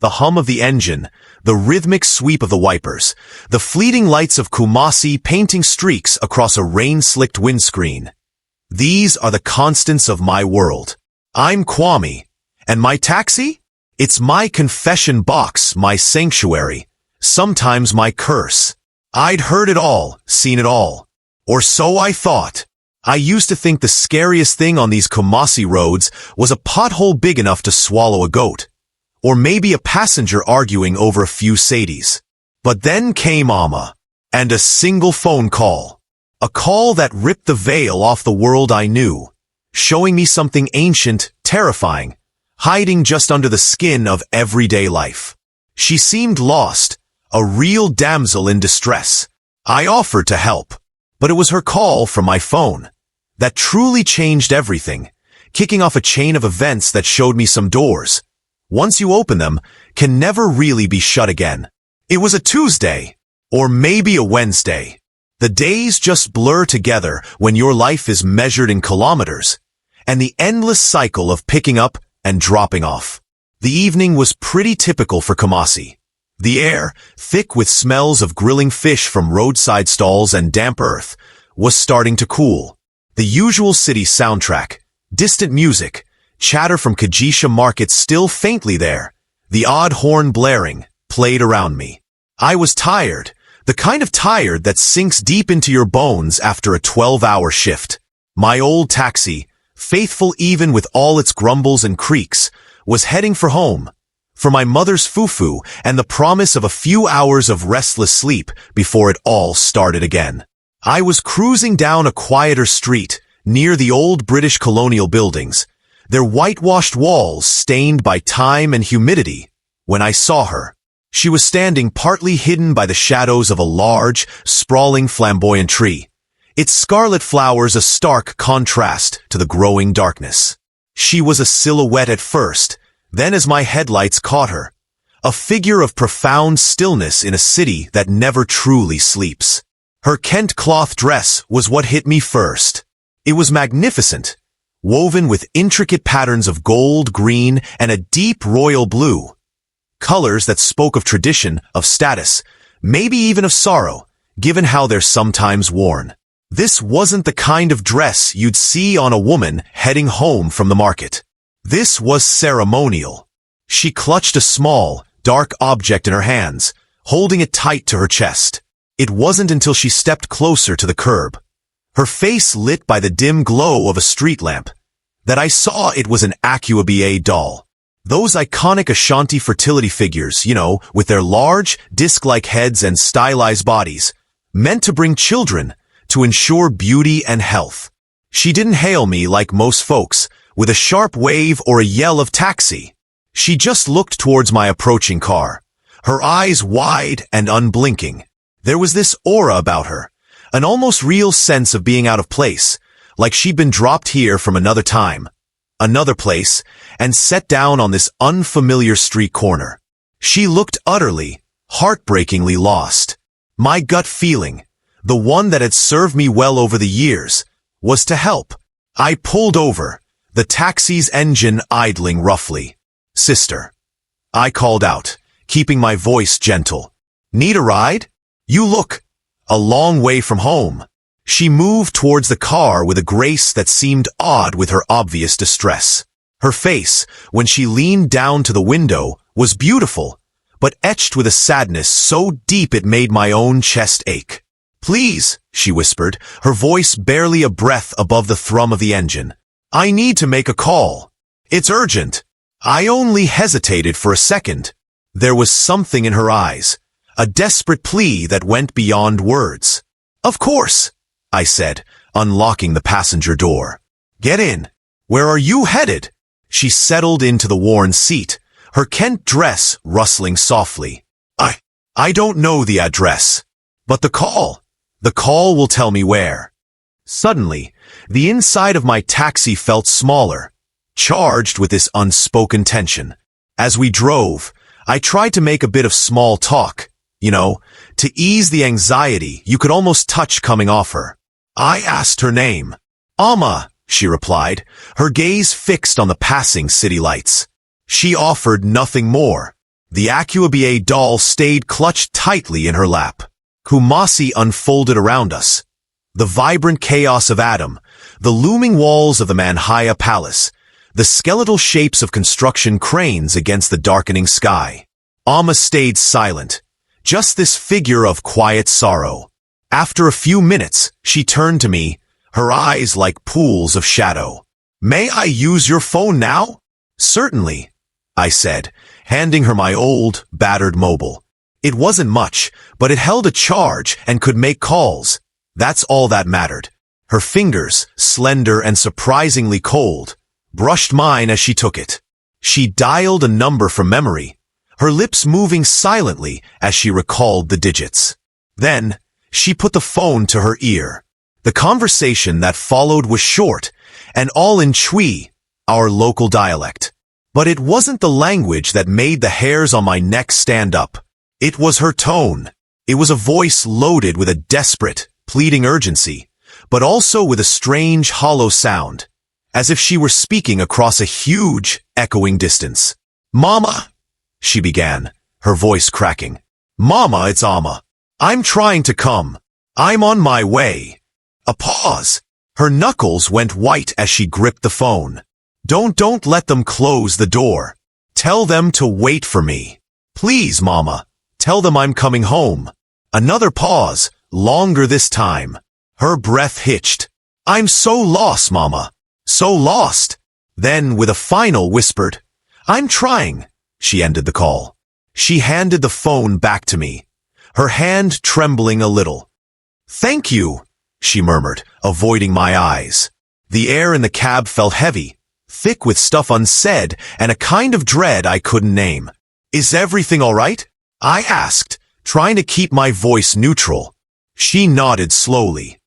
The hum of the engine, the rhythmic sweep of the wipers, the fleeting lights of Kumasi painting streaks across a rain-slicked windscreen. These are the constants of my world. I'm Kwame. And my taxi? It's my confession box, my sanctuary, sometimes my curse. I'd heard it all, seen it all. Or so I thought. I used to think the scariest thing on these Kumasi roads was a pothole big enough to swallow a goat. Or maybe a passenger arguing over a few sadies. But then came Amma, and a single phone call. A call that ripped the veil off the world I knew, showing me something ancient, terrifying, hiding just under the skin of everyday life. She seemed lost, a real damsel in distress. I offered to help, but it was her call from my phone that truly changed everything, kicking off a chain of events that showed me some doors, once you open them, can never really be shut again. It was a Tuesday, or maybe a Wednesday. The days just blur together when your life is measured in kilometers, and the endless cycle of picking up and dropping off. The evening was pretty typical for Kumasi. The air, thick with smells of grilling fish from roadside stalls and damp earth, was starting to cool. The usual city soundtrack, distant music, chatter from Kajisha markets still faintly there, the odd horn blaring, played around me. I was tired, the kind of tired that sinks deep into your bones after a 12-hour shift. My old taxi, faithful even with all its grumbles and creaks, was heading for home, for my mother's fufu and the promise of a few hours of restless sleep before it all started again. I was cruising down a quieter street, near the old British colonial buildings, their whitewashed walls stained by time and humidity, when I saw her. She was standing partly hidden by the shadows of a large, sprawling flamboyant tree, its scarlet flowers a stark contrast to the growing darkness. She was a silhouette at first, then as my headlights caught her, a figure of profound stillness in a city that never truly sleeps. Her Kent cloth dress was what hit me first. It was magnificent, woven with intricate patterns of gold, green, and a deep royal blue. Colors that spoke of tradition, of status, maybe even of sorrow, given how they're sometimes worn. This wasn't the kind of dress you'd see on a woman heading home from the market. This was ceremonial. She clutched a small, dark object in her hands, holding it tight to her chest. It wasn't until she stepped closer to the curb, her face lit by the dim glow of a street lamp, that I saw it was an Aqua doll. Those iconic Ashanti fertility figures, with their large, disc-like heads and stylized bodies, meant to bring children, to ensure beauty and health. She didn't hail me like most folks, with a sharp wave or a yell of taxi. She just looked towards my approaching car, her eyes wide and unblinking. There was this aura about her, an almost real sense of being out of place, like she'd been dropped here from another time, another place, and set down on this unfamiliar street corner. She looked utterly, heartbreakingly lost. My gut feeling, the one that had served me well over the years, was to help. I pulled over, the taxi's engine idling roughly. "Sister," I called out, keeping my voice gentle. "Need a ride? You look a long way from home." She moved towards the car with a grace that seemed odd with her obvious distress. Her face, when she leaned down to the window, was beautiful, but etched with a sadness so deep it made my own chest ache. "Please," she whispered, her voice barely a breath above the thrum of the engine. "I need to make a call. It's urgent." I only hesitated for a second. There was something in her eyes, a desperate plea that went beyond words. "Of course," I said, unlocking the passenger door. "Get in. Where are you headed?" She settled into the worn seat, her Kent dress rustling softly. I don't know the address, but the call will tell me where." Suddenly, the inside of my taxi felt smaller, charged with this unspoken tension. As we drove, I tried to make a bit of small talk, to ease the anxiety you could almost touch coming off her. I asked her name. "Amma," she replied, her gaze fixed on the passing city lights. She offered nothing more. The Akuabe doll stayed clutched tightly in her lap. Kumasi unfolded around us. The vibrant chaos of Adam, the looming walls of the Manhaya Palace, the skeletal shapes of construction cranes against the darkening sky. Amma stayed silent, just this figure of quiet sorrow. After a few minutes, she turned to me, her eyes like pools of shadow. "May I use your phone now?" "Certainly," I said, handing her my old, battered mobile. It wasn't much, but it held a charge and could make calls. That's all that mattered. Her fingers, slender and surprisingly cold, brushed mine as she took it. She dialed a number from memory, her lips moving silently as she recalled the digits. Then, she put the phone to her ear. The conversation that followed was short, and all in Twi, our local dialect. But it wasn't the language that made the hairs on my neck stand up. It was her tone. It was a voice loaded with a desperate, pleading urgency, but also with a strange, hollow sound, as if she were speaking across a huge, echoing distance. "Mama," she began, her voice cracking. "Mama, it's Amma. I'm trying to come. I'm on my way." A pause. Her knuckles went white as she gripped the phone. Don't let them close the door. Tell them to wait for me. Please, Mama. Tell them I'm coming home." Another pause, longer this time. Her breath hitched. "I'm so lost, Mama. So lost." Then, with a final whispered, "I'm trying." She ended the call. She handed the phone back to me, her hand trembling a little. "Thank you," she murmured, avoiding my eyes. The air in the cab felt heavy, thick with stuff unsaid and a kind of dread I couldn't name. "Is everything all right?" I asked, trying to keep my voice neutral. She nodded slowly.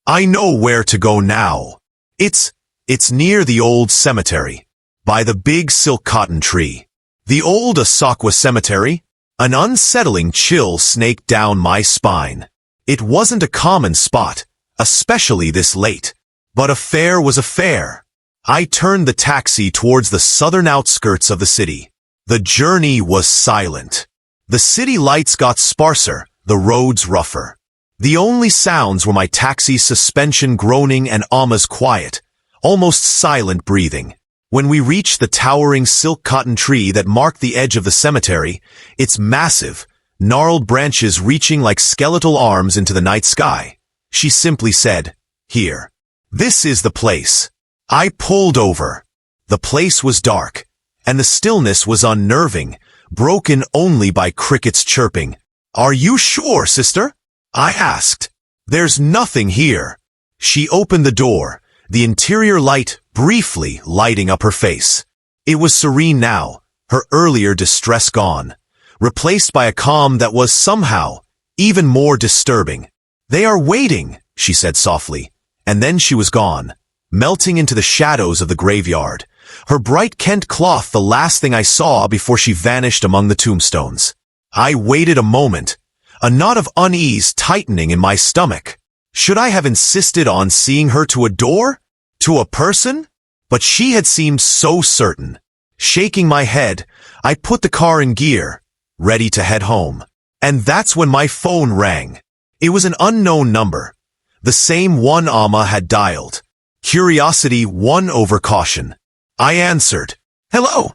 "I know where to go now. It's near the old cemetery, by the big silk cotton tree. The old Asakwa cemetery?" An unsettling chill snaked down my spine. It wasn't a common spot, especially this late. But a fair was a fair. I turned the taxi towards the southern outskirts of the city. The journey was silent. The city lights got sparser, the roads rougher. The only sounds were my taxi's suspension groaning and Amma's quiet, almost silent breathing. When we reached the towering silk cotton tree that marked the edge of the cemetery, its massive, gnarled branches reaching like skeletal arms into the night sky, she simply said, "Here. This is the place." I pulled over. The place was dark, and the stillness was unnerving, broken only by crickets chirping. "Are you sure, sister?" I asked. "There's nothing here." She opened the door, the interior light briefly lighting up her face. It was serene now, her earlier distress gone, replaced by a calm that was somehow even more disturbing. "They are waiting," she said softly, and then she was gone, melting into the shadows of the graveyard, her bright Kent cloth the last thing I saw before she vanished among the tombstones. I waited a moment, a knot of unease tightening in my stomach. Should I have insisted on seeing her to a door? To a person? But she had seemed so certain. Shaking my head, I put the car in gear, ready to head home. And that's when my phone rang. It was an unknown number, the same one Amma had dialed. Curiosity won over caution. I answered. "Hello."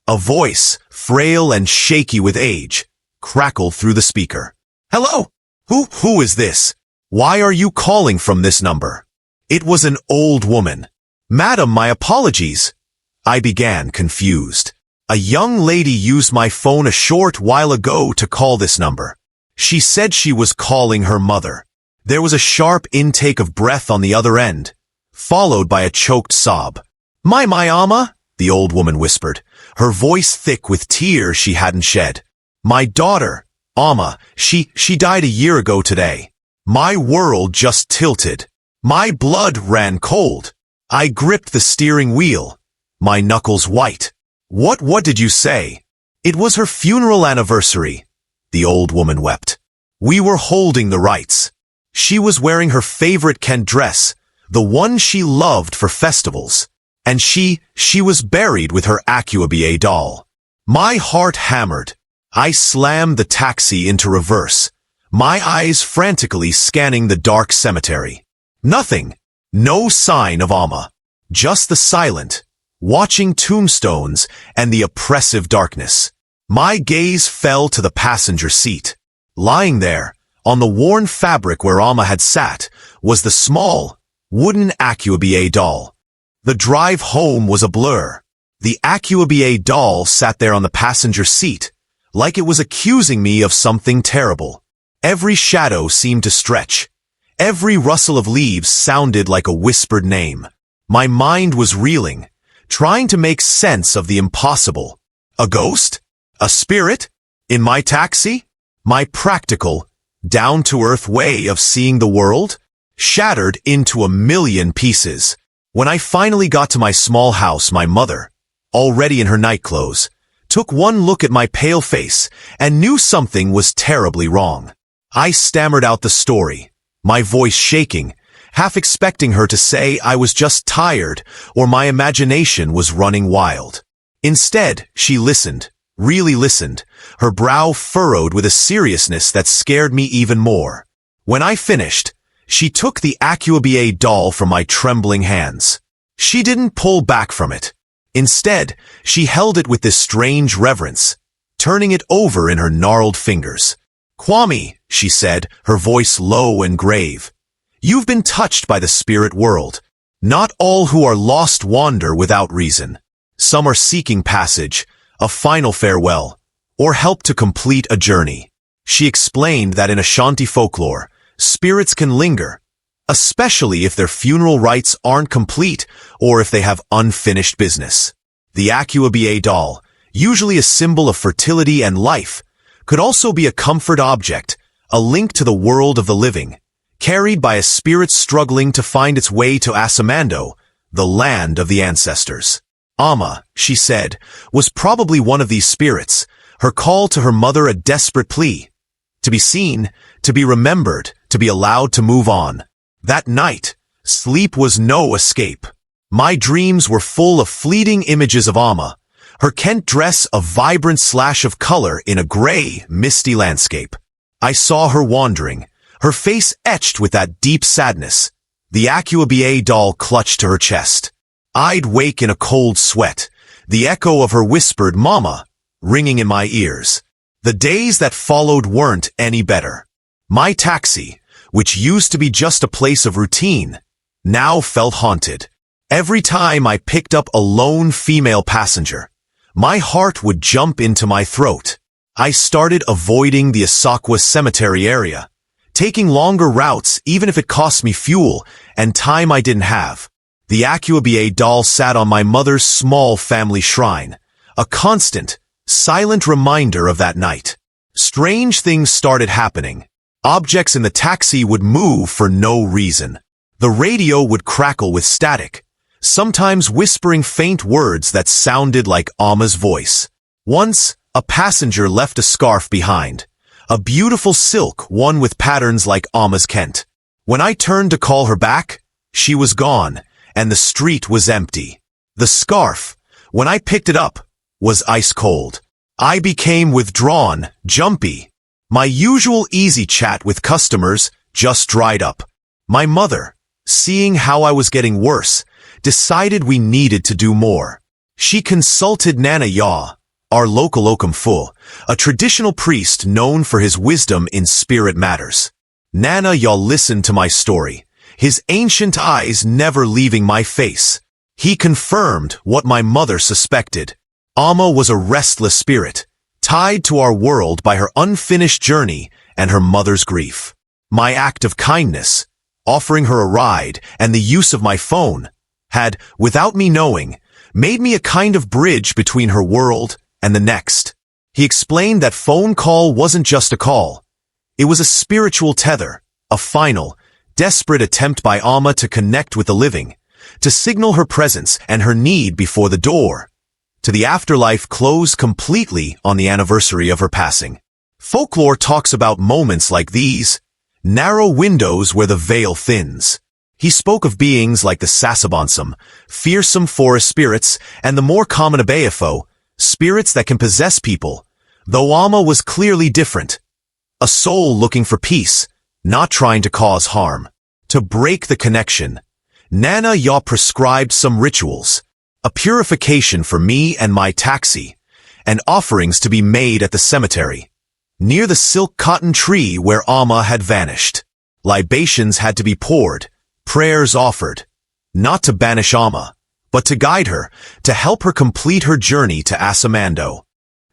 A voice, frail and shaky with age, crackled through the speaker. "Hello? Who is this? Why are you calling from this number?" It was an old woman. "Madam, my apologies," I began, confused. "A young lady used my phone a short while ago to call this number. She said she was calling her mother." There was a sharp intake of breath on the other end, followed by a choked sob. My Amma," the old woman whispered, her voice thick with tears she hadn't shed. "My daughter, Amma, she died a year ago today." My world just tilted. My blood ran cold. I gripped the steering wheel, my knuckles white. What did you say?" "It was her funeral anniversary," the old woman wept. "We were holding the rites. She was wearing her favorite Kent dress, the one she loved for festivals, and she was buried with her Akuabe doll." My heart hammered. I slammed the taxi into reverse, my eyes frantically scanning the dark cemetery. Nothing. No sign of Amma. Just the silent, watching tombstones and the oppressive darkness. My gaze fell to the passenger seat. Lying there, on the worn fabric where Amma had sat, was the small, wooden Aquabier doll. The drive home was a blur. The Aquabier doll sat there on the passenger seat, like it was accusing me of something terrible. Every shadow seemed to stretch. Every rustle of leaves sounded like a whispered name. My mind was reeling, trying to make sense of the impossible. A ghost? A spirit? In my taxi? My practical, down-to-earth way of seeing the world? Shattered into a million pieces. When I finally got to my small house, my mother, already in her nightclothes, took one look at my pale face and knew something was terribly wrong. I stammered out the story, my voice shaking, half expecting her to say I was just tired or my imagination was running wild. Instead, she listened, really listened, her brow furrowed with a seriousness that scared me even more. When I finished, she took the Aquabier doll from my trembling hands. She didn't pull back from it. Instead, she held it with this strange reverence, turning it over in her gnarled fingers. "Kwame," she said, her voice low and grave, "you've been touched by the spirit world. Not all who are lost wander without reason. Some are seeking passage, a final farewell, or help to complete a journey." She explained that in Ashanti folklore, spirits can linger, especially if their funeral rites aren't complete or if they have unfinished business. The Aquabier doll, usually a symbol of fertility and life, could also be a comfort object, a link to the world of the living, carried by a spirit struggling to find its way to Asamando, the land of the ancestors. Amma, she said, was probably one of these spirits, her call to her mother a desperate plea. To be seen, to be remembered, to be allowed to move on. That night, sleep was no escape. My dreams were full of fleeting images of Amma, her Kent dress a vibrant slash of color in a gray, misty landscape. I saw her wandering, her face etched with that deep sadness, the Aquabier doll clutched to her chest. I'd wake in a cold sweat, the echo of her whispered "Mama" ringing in my ears. The days that followed weren't any better. My taxi, which used to be just a place of routine, now felt haunted. Every time I picked up a lone female passenger, my heart would jump into my throat. I started avoiding the Asakwa cemetery area, taking longer routes even if it cost me fuel and time I didn't have. The Aquabier doll sat on my mother's small family shrine, a constant, silent reminder of that night. Strange things started happening. Objects in the taxi would move for no reason. The radio would crackle with static, sometimes whispering faint words that sounded like Amma's voice. Once, a passenger left a scarf behind, a beautiful silk one with patterns like Amma's Kent. When I turned to call her back, she was gone, and the street was empty. The scarf, when I picked it up, was ice cold. I became withdrawn, jumpy. My usual easy chat with customers just dried up. My mother, seeing how I was getting worse, decided we needed to do more. She consulted Nana Ya, our local Okamfu, a traditional priest known for his wisdom in spirit matters. Nana Ya listened to my story, his ancient eyes never leaving my face. He confirmed what my mother suspected. Amma was a restless spirit, tied to our world by her unfinished journey and her mother's grief. My act of kindness, offering her a ride and the use of my phone, had, without me knowing, made me a kind of bridge between her world and the next. He explained that phone call wasn't just a call. It was a spiritual tether, a final, desperate attempt by Amma to connect with the living, to signal her presence and her need before the door to the afterlife closed completely on the anniversary of her passing. Folklore talks about moments like these, narrow windows where the veil thins. He spoke of beings like the Sasabonsum, fearsome forest spirits, and the more common Abayafo, spirits that can possess people, though Amma was clearly different. A soul looking for peace, not trying to cause harm. To break the connection, Nana Ya prescribed some rituals, a purification for me and my taxi, and offerings to be made at the cemetery, near the silk cotton tree where Amma had vanished. Libations had to be poured, prayers offered, not to banish Amma, but to guide her, to help her complete her journey to Asamando.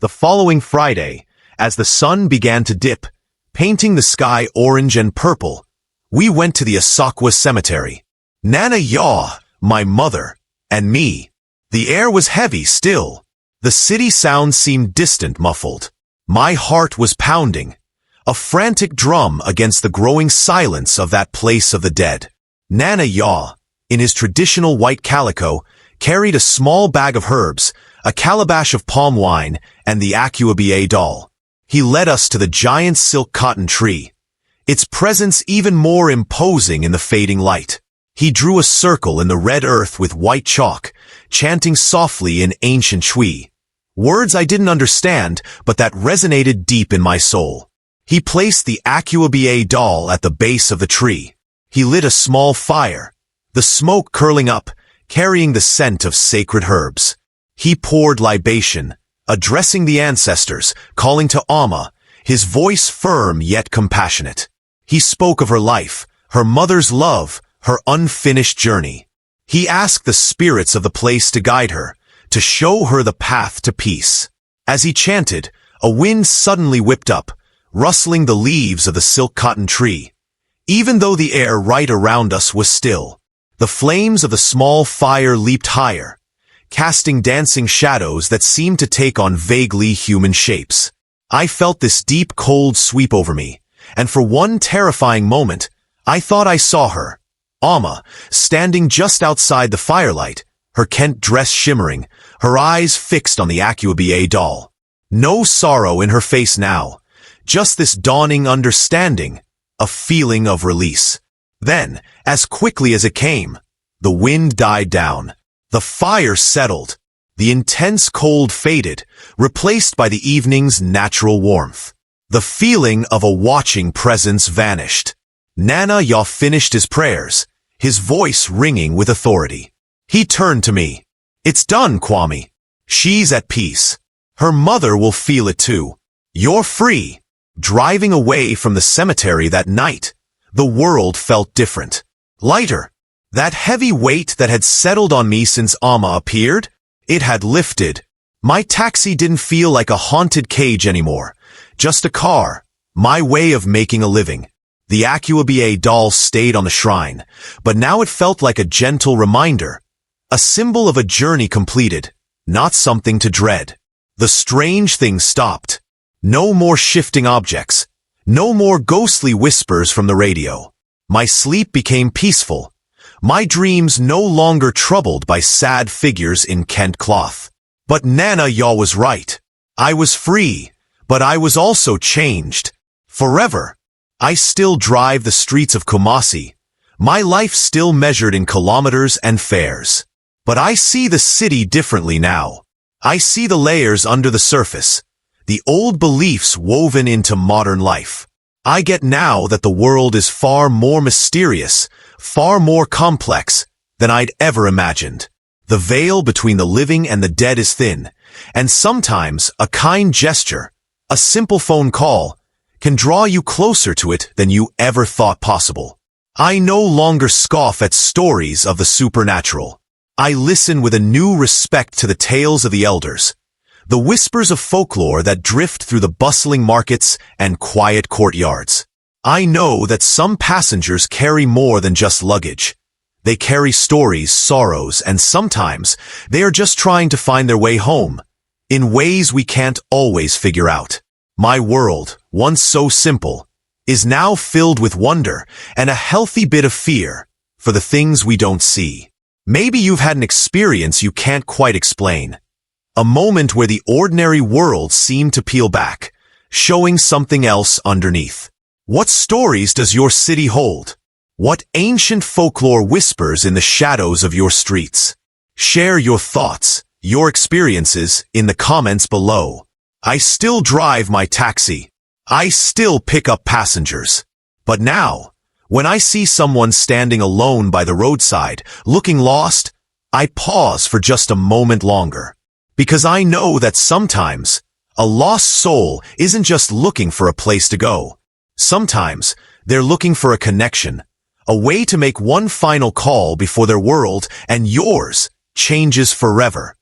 The following Friday, as the sun began to dip, painting the sky orange and purple, we went to the Asakwa cemetery. Nana Ya, my mother, and me. The air was heavy still. The city sounds seemed distant, muffled. My heart was pounding, a frantic drum against the growing silence of that place of the dead. Nana Ya, in his traditional white calico, carried a small bag of herbs, a calabash of palm wine, and the Akuabiye doll. He led us to the giant silk cotton tree, its presence even more imposing in the fading light. He drew a circle in the red earth with white chalk, chanting softly in ancient Twi. Words I didn't understand, but that resonated deep in my soul. He placed the Akuabiye doll at the base of the tree. He lit a small fire, the smoke curling up, carrying the scent of sacred herbs. He poured libation, addressing the ancestors, calling to Amma, his voice firm yet compassionate. He spoke of her life, her mother's love, her unfinished journey. He asked the spirits of the place to guide her, to show her the path to peace. As he chanted, a wind suddenly whipped up, rustling the leaves of the silk cotton tree. Even though the air right around us was still, the flames of the small fire leaped higher, casting dancing shadows that seemed to take on vaguely human shapes. I felt this deep cold sweep over me, and for one terrifying moment, I thought I saw her, Amma, standing just outside the firelight, her Kent dress shimmering, her eyes fixed on the Akuabiye doll. No sorrow in her face now, just this dawning understanding, a feeling of release. Then, as quickly as it came, the wind died down. The fire settled. The intense cold faded, replaced by the evening's natural warmth. The feeling of a watching presence vanished. Nana Ya finished his prayers, his voice ringing with authority. He turned to me. "It's done, Kwame. She's at peace. Her mother will feel it too. You're free." Driving away from the cemetery that night, the world felt different. Lighter. That heavy weight that had settled on me since Amma appeared, it had lifted. My taxi didn't feel like a haunted cage anymore. Just a car, my way of making a living. The Akuabiye doll stayed on the shrine, but now it felt like a gentle reminder, a symbol of a journey completed, not something to dread. The strange thing stopped. No more shifting objects, no more ghostly whispers from the radio. My sleep became peaceful, my dreams no longer troubled by sad figures in Kent cloth. But Nana Ya was right. I was free, but I was also changed. Forever. I still drive the streets of Kumasi, my life still measured in kilometers and fares. But I see the city differently now. I see the layers under the surface, the old beliefs woven into modern life. I get now that the world is far more mysterious, far more complex than I'd ever imagined. The veil between the living and the dead is thin, and sometimes a kind gesture, a simple phone call, can draw you closer to it than you ever thought possible. I no longer scoff at stories of the supernatural. I listen with a new respect to the tales of the elders, the whispers of folklore that drift through the bustling markets and quiet courtyards. I know that some passengers carry more than just luggage. They carry stories, sorrows, and sometimes they are just trying to find their way home, in ways we can't always figure out. My world, once so simple, is now filled with wonder and a healthy bit of fear for the things we don't see. Maybe you've had an experience you can't quite explain. A moment where the ordinary world seemed to peel back, showing something else underneath. What stories does your city hold? What ancient folklore whispers in the shadows of your streets? Share your thoughts, your experiences in the comments below. I still drive my taxi. I still pick up passengers. But now, when I see someone standing alone by the roadside, looking lost, I pause for just a moment longer. Because I know that sometimes, a lost soul isn't just looking for a place to go. Sometimes, they're looking for a connection, a way to make one final call before their world and yours changes forever.